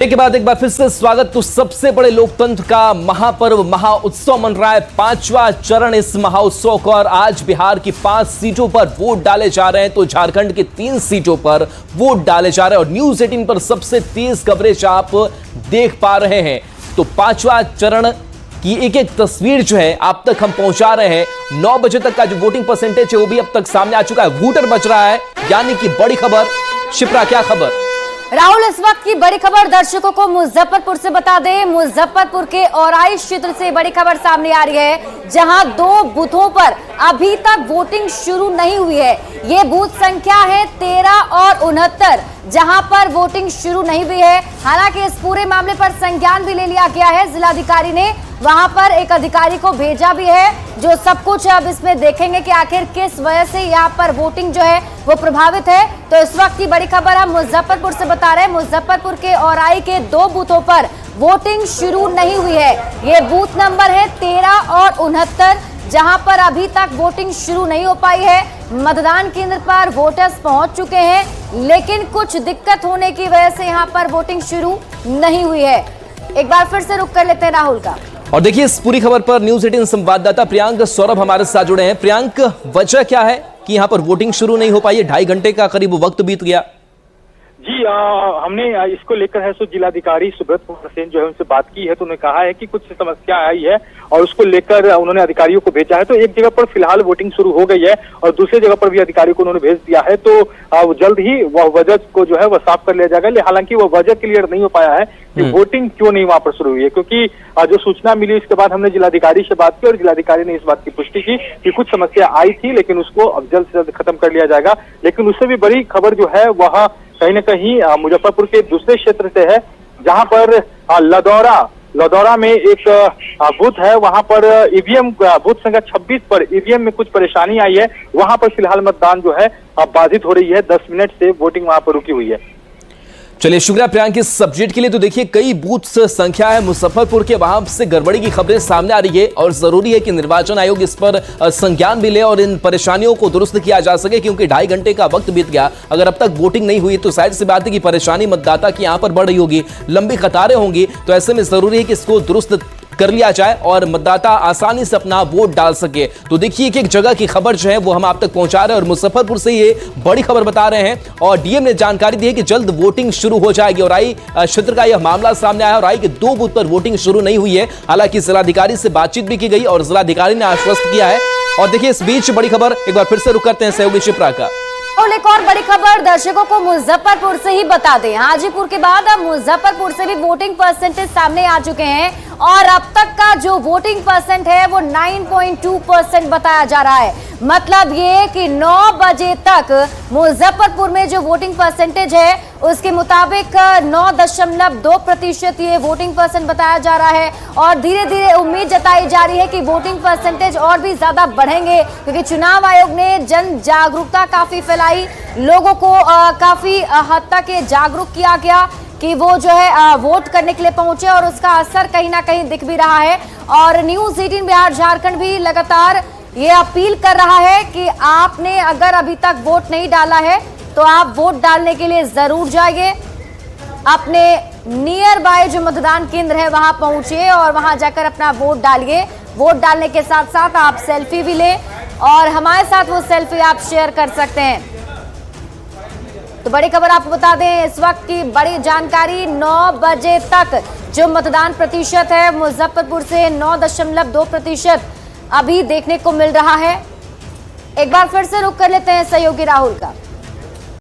के बाद एक बार फिर से स्वागत। तो सबसे बड़े लोकतंत्र का महापर्व महाउत्सव मन रहा है, पांचवा चरण इस महाउत्सव का। और आज बिहार की 5 सीटों पर वोट डाले जा रहे हैं, तो झारखंड की 3 सीटों पर वोट डाले जा रहे हैं। और न्यूज 18 पर सबसे तेज कवरेज आप देख पा रहे हैं। तो पांचवा चरण की एक एक तस्वीर जो है आप तक हम पहुंचा रहे हैं। 9 बजे तक का जो वोटिंग परसेंटेज है वो भी अब तक सामने आ चुका है। वोटर बच रहा है, यानी कि बड़ी खबर। शिप्रा, क्या खबर? राहुल, इस वक्त की बड़ी खबर दर्शकों को मुजफ्फरपुर से बता दें। मुजफ्फरपुर के औराई क्षेत्र से बड़ी खबर सामने आ रही है, जहां 2 बूथों पर अभी तक वोटिंग शुरू नहीं हुई है। ये बूथ संख्या है 13 और 69, जहां पर वोटिंग शुरू नहीं हुई है। हालांकि इस पूरे मामले पर संज्ञान भी ले लिया गया है। जिलाधिकारी ने वहां पर एक अधिकारी को भेजा भी है, जो सब कुछ अब इसमें देखेंगे कि आखिर किस वजह से यहाँ पर वोटिंग जो है वो प्रभावित है। तो इस वक्त की बड़ी खबर हम मुजफ्फरपुर से बता रहे हैं। मुजफ्फरपुर के औराई के 2 बूथों पर वोटिंग शुरू नहीं हुई है। ये बूथ नंबर है 13 और 69, जहां पर अभी तक वोटिंग शुरू नहीं हो पाई है। मतदान केंद्र पर वोटर्स पहुंच चुके हैं, लेकिन कुछ दिक्कत होने की वजह से यहां पर वोटिंग शुरू नहीं हुई है। एक बार फिर से रुक कर लेते हैं राहुल का। और देखिए, इस पूरी खबर पर न्यूज 18 संवाददाता प्रियांक सौरभ हमारे साथ जुड़े हैं। प्रियांक, वजह क्या है कि यहां पर वोटिंग शुरू नहीं हो पाई है? 2.5 घंटे का करीब वक्त बीत गया। जी, हमने इसको लेकर है सो जिलाधिकारी सुब्रत कुमार सेन जो है उनसे बात की है, तो उन्होंने कहा है कि कुछ समस्या आई है और उसको लेकर उन्होंने अधिकारियों को भेजा है। तो एक जगह पर फिलहाल वोटिंग शुरू हो गई है और दूसरी जगह पर भी अधिकारियों को उन्होंने भेज दिया है। तो जल्द ही वह वजह को जो है वह साफ कर लिया जाएगा। हालांकि वह वजह क्लियर नहीं हो पाया है कि वोटिंग क्यों नहीं वहां पर शुरू हुई है, क्योंकि जो सूचना मिली उसके बाद हमने जिलाधिकारी से बात की और जिलाधिकारी ने इस बात की पुष्टि की कि कुछ समस्या आई थी, लेकिन उसको अब जल्द से जल्द खत्म कर लिया जाएगा। लेकिन उससे भी बड़ी खबर जो है वह कहीं न कहीं मुजफ्फरपुर के दूसरे क्षेत्र से है, जहां पर लदौरा में एक बूथ है। वहां पर ईवीएम बूथ संख्या 26 पर ईवीएम में कुछ परेशानी आई है। वहां पर फिलहाल मतदान जो है बाधित हो रही है। 10 मिनट से वोटिंग वहां पर रुकी हुई है। चलिए, शुक्रिया प्रियांक इस सब्जेक्ट के लिए। तो देखिए, कई बूथ संख्या है मुजफ्फरपुर के, वहां से गड़बड़ी की खबरें सामने आ रही है और जरूरी है कि निर्वाचन आयोग इस पर संज्ञान भी ले और इन परेशानियों को दुरुस्त किया जा सके, क्योंकि 2.5 घंटे का वक्त बीत गया। अगर अब तक वोटिंग नहीं हुई तो जाहिर सी बात है कि परेशानी मतदाता की यहां पर बढ़ रही होगी, लंबी कतारें होंगी। तो ऐसे में जरूरी है कि इसको दुरुस्त कर लिया जाए और मतदाता आसानी से अपना वोट डाल सके। तो देखिए, एक जगह की खबर जो है वो हम आप तक पहुंचा रहे हैं और मुजफ्फरपुर से ये बड़ी खबर बता रहे हैं। और डीएम ने जानकारी दी है कि जल्द वोटिंग शुरू हो जाएगी। और आई क्षेत्र का यह मामला सामने आया और आई के 2 बूथ पर वोटिंग शुरू नहीं हुई है। हालांकि जिलाधिकारी से बातचीत भी की गई और जिलाधिकारी ने आश्वस्त किया है। और देखिए, इस बीच बड़ी खबर एक बार फिर से रुक करते हैं सहयोगी शिप्रा का। और एक और बड़ी खबर दर्शकों को मुजफ्फरपुर से ही बता दें। हाजीपुर के बाद अब मुजफ्फरपुर से भी वोटिंग परसेंटेज सामने आ चुके हैं और अब तक का जो वोटिंग परसेंट है वो 9.2% बताया जा रहा है। मतलब ये कि 9 बजे तक मुजफ्फरपुर में जो वोटिंग परसेंटेज है उसके मुताबिक 9.2% ये वोटिंग परसेंट बताया जा रहा है। और धीरे धीरे उम्मीद जताई जा रही है कि वोटिंग परसेंटेज और भी ज्यादा बढ़ेंगे, क्योंकि चुनाव आयोग ने जन जागरूकता काफी फैलाई, लोगों को काफी हद तक ये जागरूक किया गया कि वो जो है वोट करने के लिए पहुंचे और उसका असर कहीं ना कहीं दिख भी रहा है। और न्यूज 18 बिहार झारखंड भी लगातार ये अपील कर रहा है कि आपने अगर अभी तक वोट नहीं डाला है तो आप वोट डालने के लिए जरूर जाइए। अपने नियर बाय जो मतदान केंद्र है वहां पहुंचिए और वहां जाकर अपना वोट डालिए। वोट डालने के साथ साथ आप सेल्फी भी लें और हमारे साथ वो सेल्फी आप शेयर कर सकते हैं। तो बड़ी खबर आपको बता दें, इस वक्त की बड़ी जानकारी, 9 बजे तक जो मतदान प्रतिशत है मुजफ्फरपुर से 9.2% अभी देखने को मिल रहा है। एक बार फिर से रुक कर लेते हैं सहयोगी राहुल का।